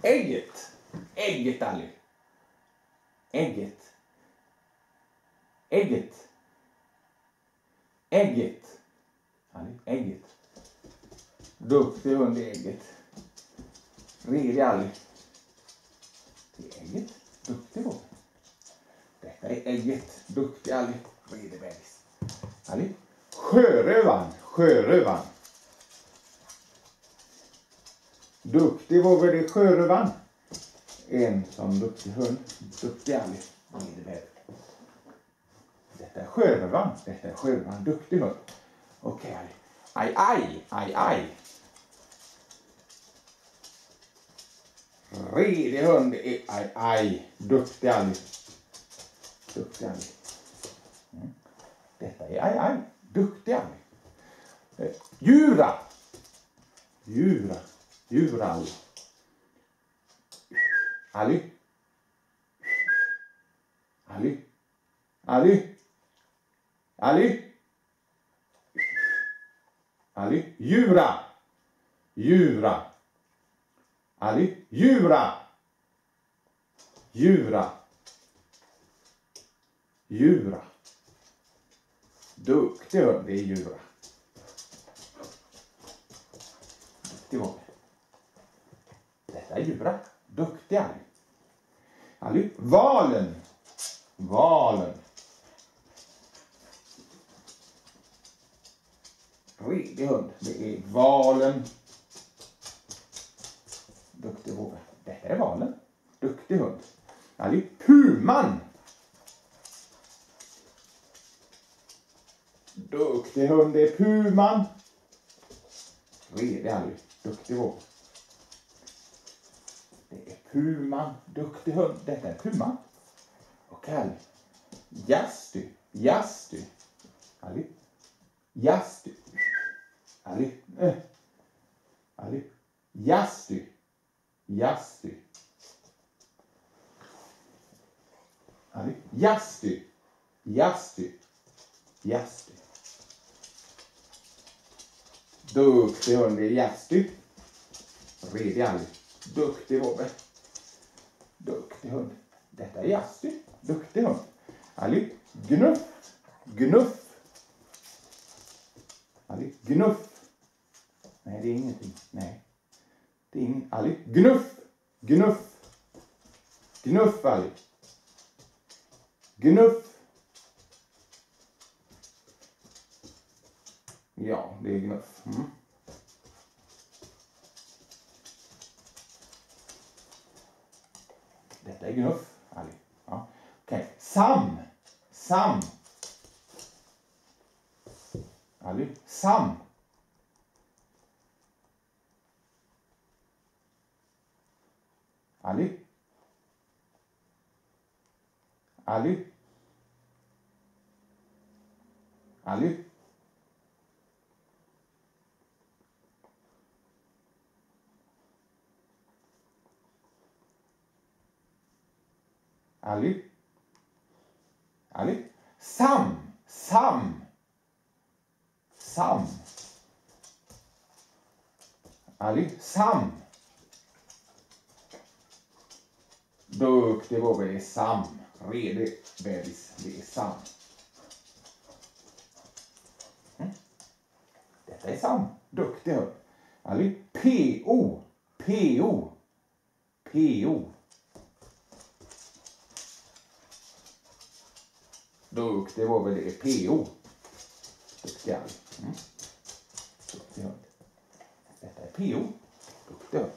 Ägget. Ägget, Ali. Ägget. Ägget. Ägget. Ali, ägget. Duktig hund i ägget. Redig Ali. Det är ägget. Duktig hund. Detta är ägget. Duktig Ali. Redig bebis. Ali. Sjörövan. Sjörövan. Duktig vågar det sjörövan. En som duktig hund. Duktig Ali. Redig bebis. Detta är sjörövan. Detta är sjörövan. Duktig hund. Okej Ali. Aj, aj, aj, aj. Redig hund är aj, aj. Duktig Ali. Duktig Ali. Detta är aj, aj. Duktig Ali. Djura. Djura. Djura Ali. Ali. Ali. Ali. Ali. Ali. Djura. Djura. Ali. Djura. Djura. Djura. Duktig hund, det är djura. Duktig hund. Detta är djura. Duktig Ali. Ali. Valen. Valen. Redig hund. Det är valen. Duktig hund. Detta är valen. Duktig hund. Ali. Puman. Duktig hund, det är puman. Redig Ali. Duktig hund. Det är puman. Duktig hund. Detta är puman. Okej Ali. Jasty. Jasty. Ali. Jasty. Ali. Ali. Jasty. Jasty. Ali. Jasty. Jasty. Jasty. Duktig hund är Jasty. Redig Ali. Duktig våbe. Duktig hund. Detta är Jasty. Duktig hund. Ali. Gnuff. Gnuff. Ali. Gnuff. Nej, det är ingenting. Nej. Det är ingen. Ali. Gnuff. Gnuff. Gnuff Ali. Gnuff. Ja, det är gnuff. Detta är gnuff, Ali. Ja. Okej. Sam. Sam. Ali. Sam. Ali. Ali. Ali. Ali. Ali. Sam. Sam. Sam. Ali. Sam. Duktig våbe, det är Sam. Redig bebis, det är Sam. Detta är Sam. Duktig hund. Ali. P.O. P.O. P.O. Duktig våbe, det är P.O. Duktig Ali. Duktig hund. Detta är P.O. Duktig hund.